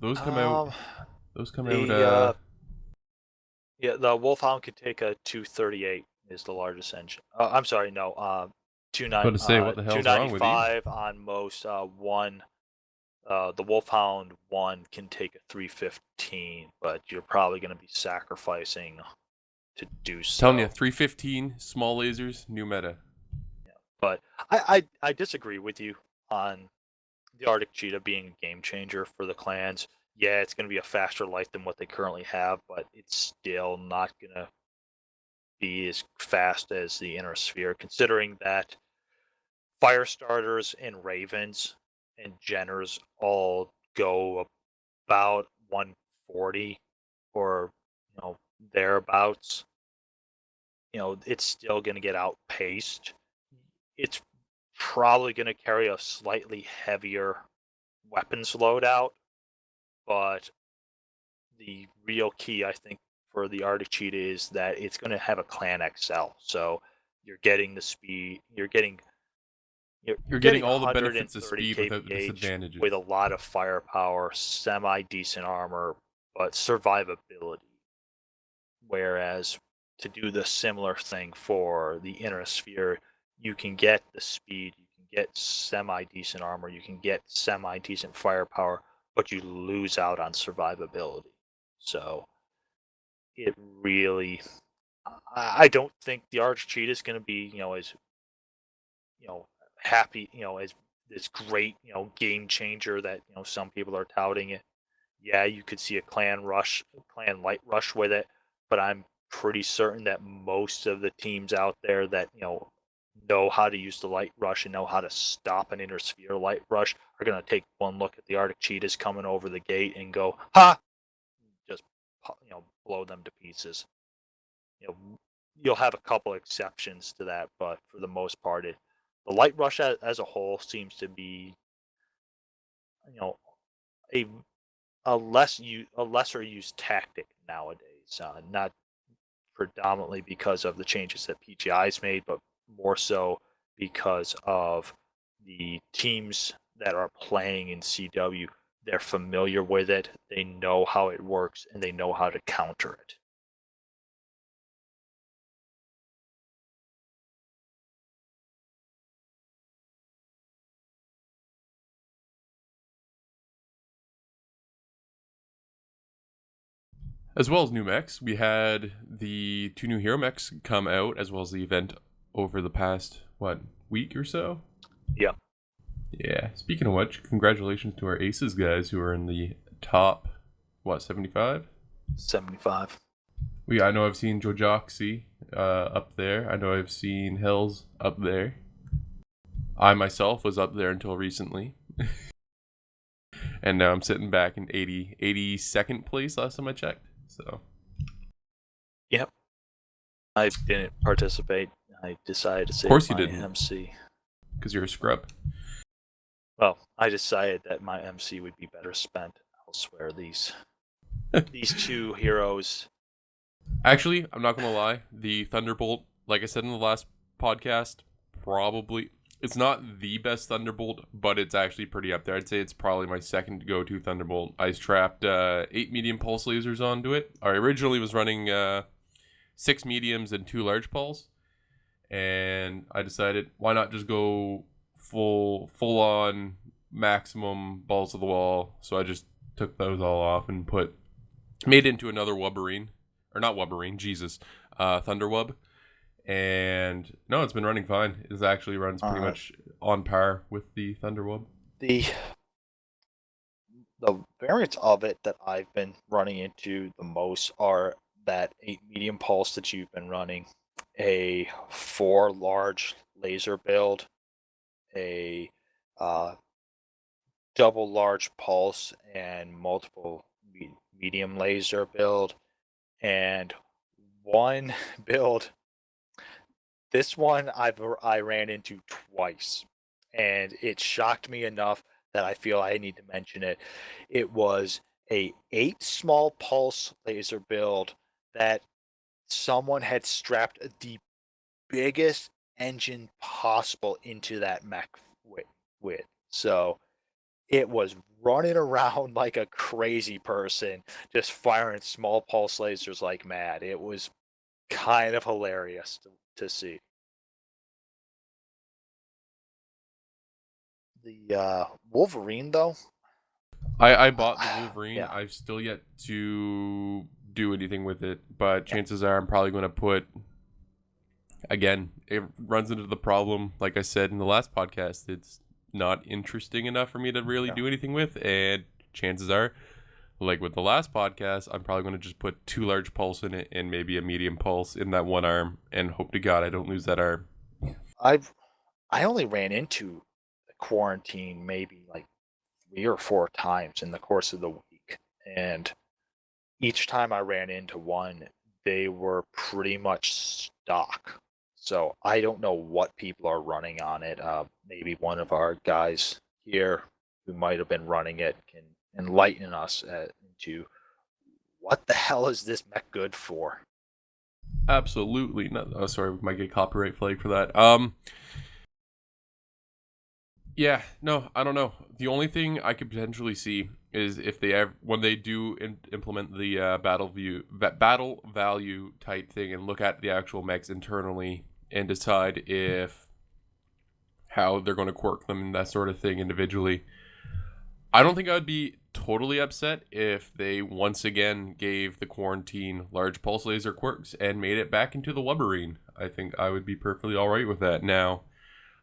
those come out. The Wolfhound could take a 238 is the largest engine. I'm sorry, no, About to say, what the hell's wrong with these? 295 on most. The Wolfhound 1 can take a 315, but you're probably going to be sacrificing to do so. Telling you, 315 small lasers, new meta. Yeah, but I disagree with you on the Arctic Cheetah being a game changer for the clans. Yeah, it's going to be a faster light than what they currently have, but it's still not going to be as fast as the Inner Sphere, considering that fire starters and ravens and Jenners all go about 140 or thereabouts. It's still going to get outpaced. It's probably going to carry a slightly heavier weapons loadout, but the real key, I think, for the Arctic Cheetah is that it's going to have a Clan XL. So you're getting the speed, you're getting all the benefits of 130 speed without the kph disadvantages. with a lot of firepower, semi-decent armor, but survivability. Whereas to do the similar thing for the Inner Sphere, you can get the speed, you can get semi-decent armor, you can get semi-decent firepower, but you lose out on survivability. So it really, I don't think the Arch Cheetah is going to be, as happy, as this great, game changer that some people are touting it. Yeah, you could see a clan light rush with it, but I'm pretty certain that most of the teams out there that know how to use the light rush and know how to stop an Inner Sphere light rush are going to take one look at the Arctic Cheetahs coming over the gate and go, ha! Just blow them to pieces. You'll have a couple exceptions to that, but for the most part, the light rush as a whole seems to be a lesser used tactic nowadays. Not predominantly because of the changes that PGI's made, but more so because of the teams that are playing in CW. They're familiar with it, they know how it works, and they know how to counter it. As well as new mechs, we had the 2 new hero mechs come out, as well as the event over the past, week or so? Yeah. Yeah. Speaking of which, congratulations to our A.C.E.S guys who are in the top, 75? 75. I know I've seen Jojoxy up there. I know I've seen Hills up there. I myself was up there until recently. And now I'm sitting back in 82nd place last time I checked. So. Yep. I didn't participate. I decided to save course you my didn't. MC. Because you're a scrub. Well, I decided that my MC would be better spent elsewhere. These two heroes. Actually, I'm not gonna lie. The Thunderbolt, like I said in the last podcast, probably it's not the best Thunderbolt, but it's actually pretty up there. I'd say it's probably my second go-to Thunderbolt. I strapped 8 medium pulse lasers onto it. I originally was running 6 mediums and 2 large pulse, and I decided why not just go full on maximum balls to the wall. So I just took those all off and made it into another Wubberine. Or not Wubberine, Jesus. Thunderwub. And no, it's been running fine. It actually runs pretty much on par with the Thunderwub. The variants of it that I've been running into the most are that 8 medium pulse that you've been running, a 4 large laser build, a double large pulse and multiple medium laser build, and one build. This one I ran into twice, and it shocked me enough that I feel I need to mention it. It was a 8 small pulse laser build that someone had strapped the biggest engine possible into that mech with. So it was running around like a crazy person, just firing small pulse lasers like mad. It was kind of hilarious to see. The Wolverine, though. I bought the Wolverine. Yeah. I've still yet to do anything with it, but chances are I'm probably going to put. Again, it runs into the problem, like I said in the last podcast, it's not interesting enough for me to really do anything with, and chances are, like with the last podcast, I'm probably going to just put 2 large pulse in it and maybe a medium pulse in that one arm, and hope to God I don't lose that arm. I only ran into the quarantine maybe like 3 or 4 times in the course of the week, and each time I ran into one, they were pretty much stock. So I don't know what people are running on it. Maybe one of our guys here who might have been running it can enlighten us into what the hell is this mech good for? Absolutely not. Oh, sorry, we might get copyright flag for that. Yeah, no, I don't know. The only thing I could potentially see is if they have, when they do implement the battle value type thing and look at the actual mechs internally and decide if how they're going to quirk them and that sort of thing individually. I don't think I would be totally upset if they once again gave the quarantine large pulse laser quirks and made it back into the Wolverine. I think I would be perfectly all right with that. Now,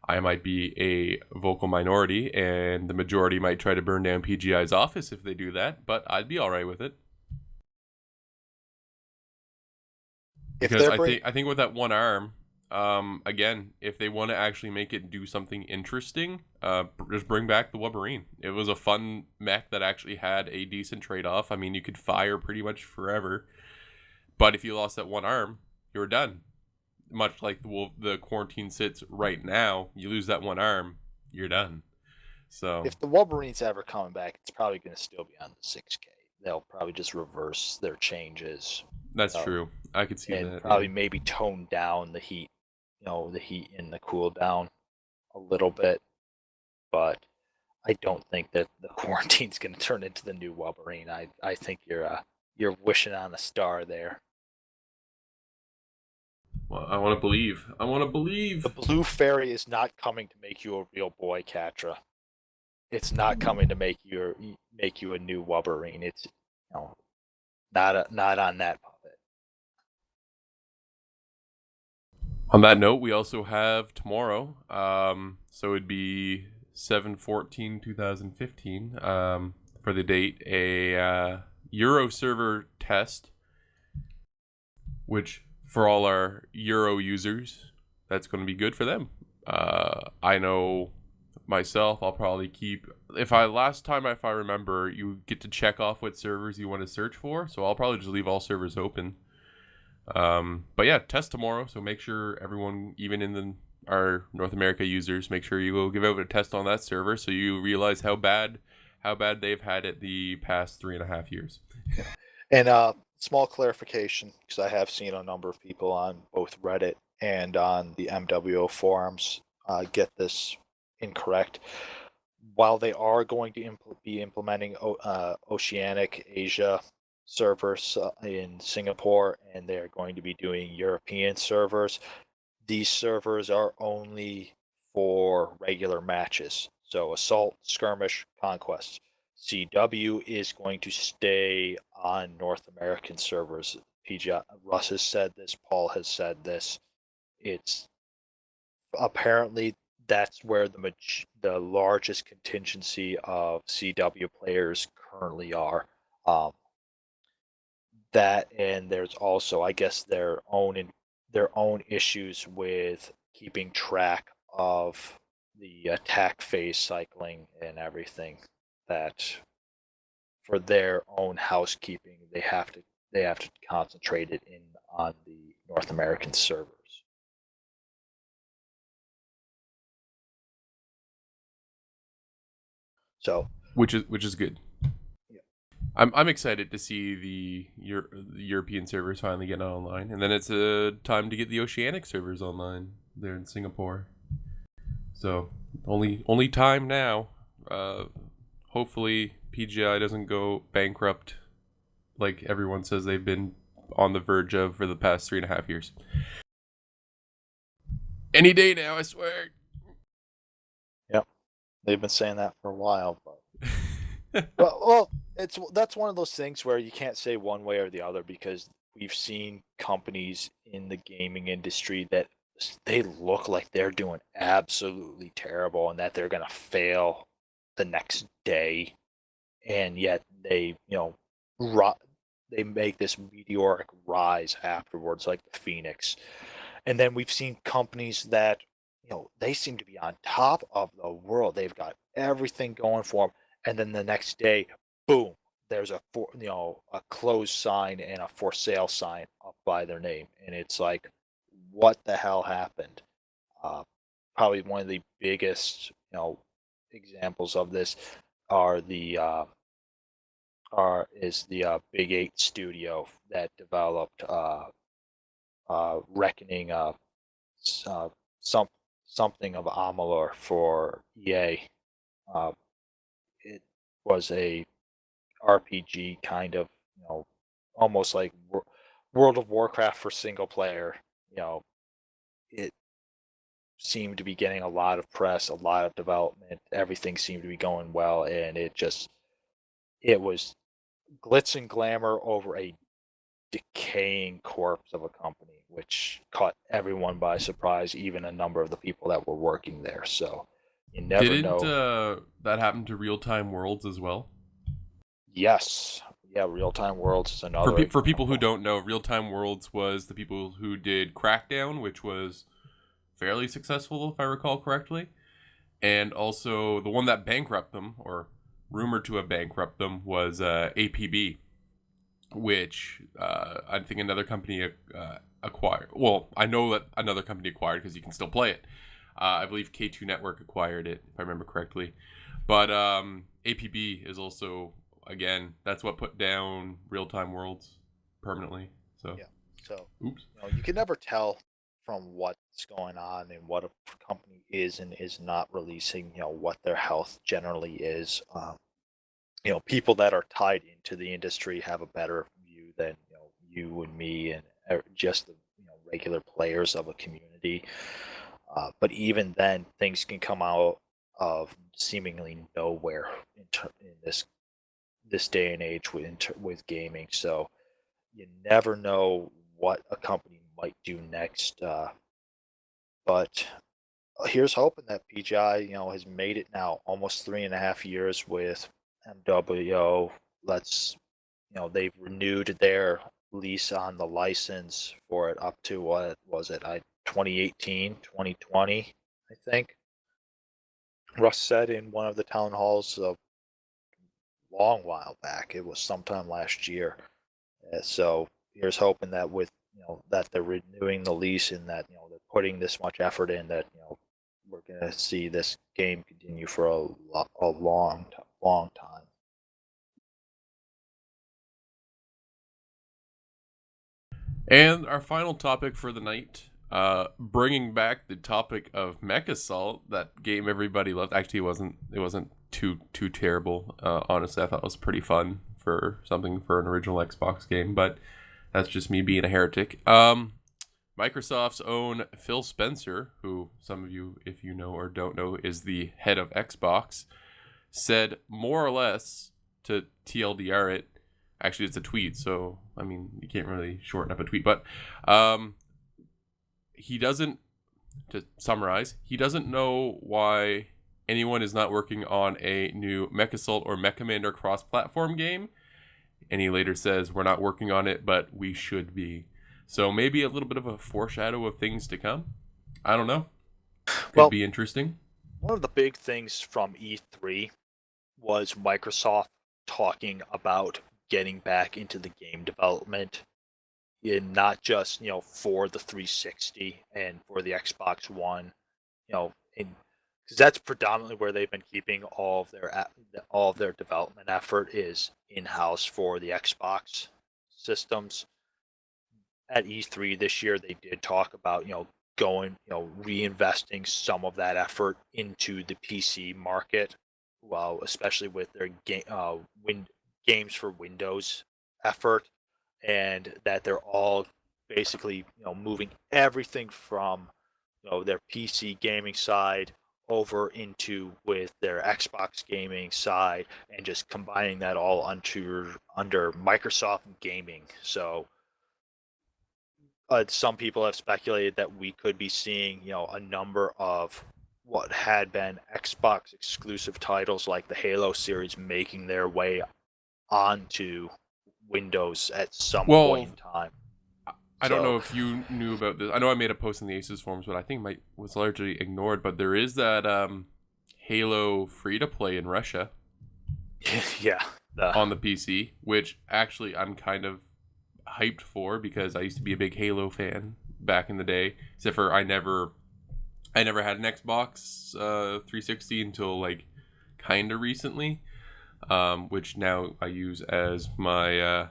I might be a vocal minority, and the majority might try to burn down PGI's office if they do that, but I'd be all right with it. Because I think with that one arm, again, if they want to actually make it do something interesting, just bring back the Wolverine. It was a fun mech that actually had a decent trade-off. I mean, you could fire pretty much forever, but if you lost that one arm, you were done. Much like the quarantine sits right now, you lose that one arm, you're done. So if the Wolverine's ever coming back, it's probably going to still be on the 6K. They'll probably just reverse their changes. That's true. I could see and that. probably maybe tone down the heat, the heat and the cool down a little bit. But I don't think that the quarantine's going to turn into the new Wolverine. I think you're wishing on a star there. Well, I want to believe. I want to believe. The Blue Fairy is not coming to make you a real boy, Cattra. It's not coming to make you a new Wolverine. It's not on that puppet. On that note, we also have tomorrow. So it'd be 7/14/2015. For the date, a Euro server test, which for all our Euro users, that's going to be good for them. I know myself, I'll probably keep, if I remember, you get to check off what servers you want to search for, so I'll probably just leave all servers open. But yeah, test tomorrow, so make sure everyone, even in our North America users, make sure you go give out a test on that server so you realize how bad they've had it the past 3.5 years. And small clarification, because I have seen a number of people on both Reddit and on the MWO forums get this incorrect. While they are going to be implementing Oceanic Asia servers in Singapore, and they're going to be doing European servers, these servers are only for regular matches. So Assault, Skirmish, Conquest. CW is going to stay on North American servers. Russ has said this, Paul has said this. It's apparently that's where the largest contingency of CW players currently are. That, and there's also, I guess, their own issues with keeping track of the attack phase cycling and everything, that for their own housekeeping they have to concentrate it on the North American servers. So which is good. Yeah. I'm excited to see the European servers finally getting online, and then it's a time to get the Oceanic servers online. there in Singapore. So only time now. Hopefully PGI doesn't go bankrupt like everyone says they've been on the verge of for the past 3.5 years. Any day now, I swear. Yep, they've been saying that for a while, but well, that's one of those things where you can't say one way or the other, because we've seen companies in the gaming industry that they look like they're doing absolutely terrible and that they're going to fail the next day, and yet they they make this meteoric rise afterwards, like the Phoenix. And then we've seen companies that, they seem to be on top of the world. They've got everything going for them. And then the next day, boom, there's a closed sign and a for sale sign up by their name. And it's like, what the hell happened? Uh, Probably one of the biggest, examples of this are the Big 8 studio that developed Reckoning, uh, some something of Amalur for EA. Uh, it was a RPG kind of, almost like World of Warcraft for single player. It seemed to be getting a lot of press, a lot of development. Everything seemed to be going well, and it was glitz and glamour over a decaying corpse of a company, which caught everyone by surprise, even a number of the people that were working there. So you never Didn't know. that happen to Real Time Worlds as well? Yes, yeah, Real Time Worlds is another For people who example. don't know, Real Time Worlds was the people who did Crackdown, which was fairly successful, if I recall correctly. And also the one that bankrupted them, or rumored to have bankrupted them, was APB, which I think another company acquired. Well, I know that another company acquired because you can still play it. I believe K2 Network acquired it, if I remember correctly. But APB is also, again, that's what put down Real Time Worlds permanently. So, Yeah. So, oops. you can never tell from what's going on and what a company is and is not releasing, what their health generally is. People that are tied into the industry have a better view than, you and me and just the, regular players of a community. But even then, things can come out of seemingly nowhere in this day and age with gaming. So you never know what a company might do next. But here's hoping that PGI, has made it now almost 3.5 years with MWO. Let's, they've renewed their lease on the license for it up to, what was it? 2018, 2020, I think. Russ said in one of the town halls a long while back. It was sometime last year. So here's hoping that with, that they're renewing the lease and that, they're putting this much effort in, that, we're going to see this game continue for a long time. And our final topic for the night, bringing back the topic of Mech Assault, that game everybody loved. Actually, it wasn't too terrible. Honestly, I thought it was pretty fun for something for an original Xbox game, but that's just me being a heretic. Microsoft's own Phil Spencer, who some of you, if you know or don't know, is the head of Xbox, said more or less, to TLDR it. Actually, it's a tweet, so I mean you can't really shorten up a tweet. But he doesn't. To summarize, he doesn't know why anyone is not working on a new Mech Assault or Mech Commander cross-platform game. And he later says, "We're not working on it, but we should be." So maybe a little bit of a foreshadow of things to come. I don't know. Could Well, be interesting. one of the big things from E3 was Microsoft talking about getting back into the game development, in not just, for the 360 and for the Xbox One, in because that's predominantly where they've been keeping all of their development effort is in-house for the Xbox systems. At E3 this year, they did talk about, going, reinvesting some of that effort into the PC market, well, especially with their games for Windows effort, and that they're all basically, moving everything from, their PC gaming side over into with their Xbox gaming side, and just combining that all under Microsoft Gaming. So some people have speculated that we could be seeing, a number of what had been Xbox exclusive titles like the Halo series making their way onto Windows at some point in time. I don't know if you knew about this. I know I made a post in the A.C.E.S forums, but I think was largely ignored. But there is that Halo free-to-play in Russia. Yeah. On the PC, which actually I'm kind of hyped for, because I used to be a big Halo fan back in the day. Except for I never had an Xbox 360 until like kind of recently, which now I use as my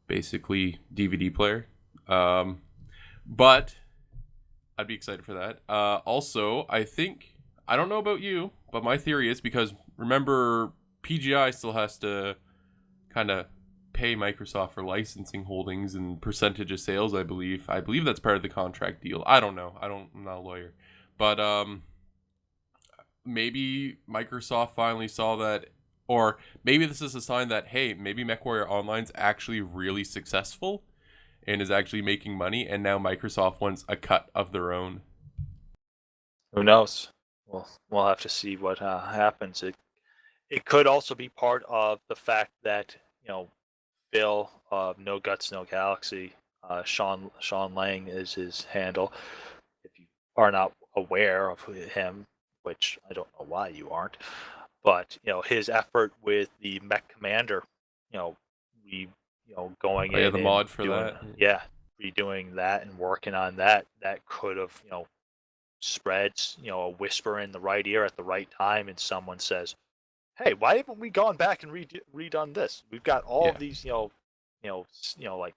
basically DVD player. But I'd be excited for that. Also, I don't know about you, but my theory is, because remember, PGI still has to kind of pay Microsoft for licensing holdings and percentage of sales, I believe. I believe that's part of the contract deal. I don't know. I'm not a lawyer. But maybe Microsoft finally saw that, or maybe this is a sign that, hey, maybe MechWarrior Online's actually really successful and is actually making money, and now Microsoft wants a cut of their own. Who knows? We'll have to see what happens. It could also be part of the fact that, Phil of No Guts, No Galaxy, Sean Lang is his handle. If you are not aware of him, which I don't know why you aren't, but his effort with the Mech Commander, going in the and mod for doing, that. redoing that and working on that could have spreads a whisper in the right ear at the right time, and someone says, hey, why haven't we gone back and redone this? We've got all of these, like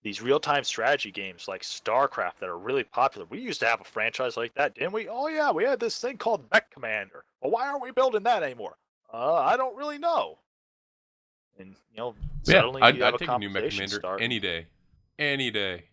these real-time strategy games like StarCraft that are really popular. We used to have a franchise like that, didn't we? Oh yeah, we had this thing called Mech Commander. Well, why aren't we building that anymore? I don't really know. And suddenly you have I'd take a new Mech Commander any day.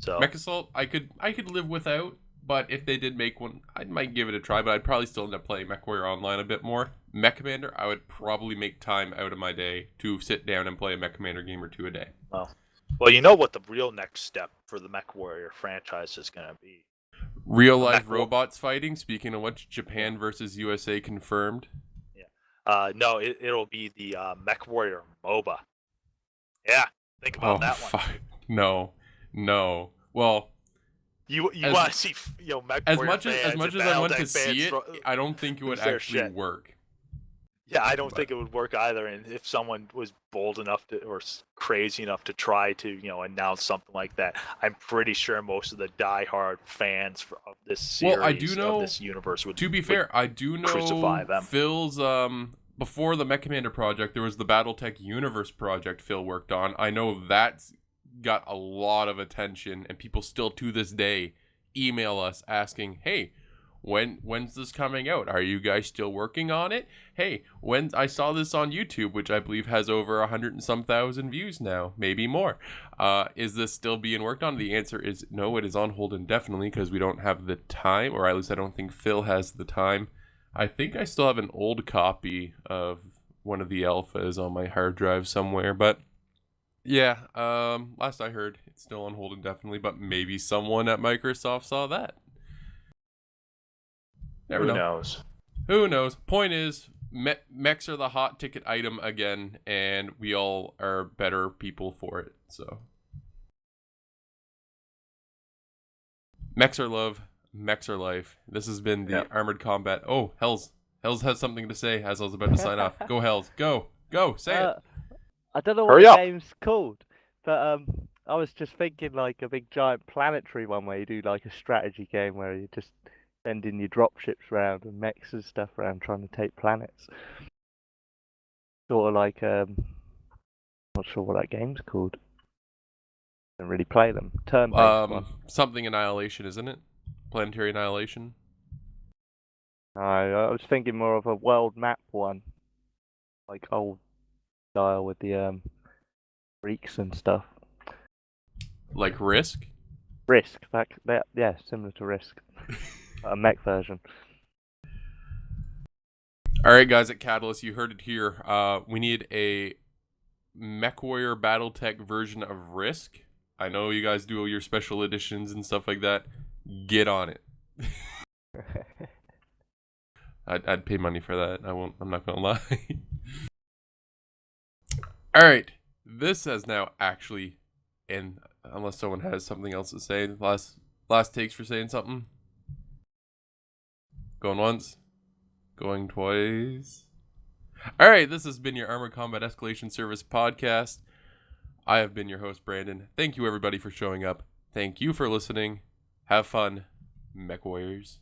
So Mech Assault, I could live without. But if they did make one, I might give it a try, but I'd probably still end up playing MechWarrior Online a bit more. Mech Commander, I would probably make time out of my day to sit down and play a Mech Commander game or two a day. Well, you know what the real next step for the MechWarrior franchise is going to be? Real life robots fighting, speaking of which, Japan versus USA confirmed. Yeah. No, it'll be the MechWarrior MOBA. Yeah, think about that one. No. Well... You want to see MechWarrior as much as I want to see it, I don't think it would actually work. Yeah, I don't think it would work either. And if someone was bold enough to, or crazy enough to try to, announce something like that, I'm pretty sure most of the diehard fans of this series, I do know, of this universe, would. To be fair, I do know Phil's before the Mech Commander project, there was the BattleTech Universe project Phil worked on. I know that's got a lot of attention, and people still to this day email us asking, hey, when's this coming out? Are you guys still working on it? Hey, when I saw this on YouTube, which I believe has over 100 and some thousand views now, maybe more. Is this still being worked on? The answer is no, it is on hold indefinitely because we don't have the time, or at least I don't think Phil has the time. I think I still have an old copy of one of the alphas on my hard drive somewhere, but yeah, last I heard, it's still on hold indefinitely, but maybe someone at Microsoft saw that. Never know. Who knows? Point is, mechs are the hot ticket item again, and we all are better people for it, so. Mechs are love, mechs are life. This has been the Armored Combat. Oh, Hells has something to say as I was about to sign off. Go, Hells. Go, say it. I don't know what the game's called, but I was just thinking like a big giant planetary one where you do like a strategy game where you just sending your dropships around and mechs and stuff around trying to take planets. Sort of like not sure what that game's called. Don't really play them. Turn-based one. Something Annihilation, isn't it? Planetary Annihilation. I was thinking more of a world map one, like old style with the Greeks and stuff. Like Risk? Risk, that yeah, similar to Risk, a mech version. All right, guys at Catalyst, you heard it here. We need a MechWarrior BattleTech version of Risk. I know you guys do all your special editions and stuff like that. Get on it. I'd pay money for that. I'm not gonna lie. All right, this has now actually, and unless someone has something else to say, last takes for saying something. Going once, going twice. All right, this has been your Armored Combat Escalation Service podcast. I have been your host, Brandon. Thank you, everybody, for showing up. Thank you for listening. Have fun, Mech Warriors.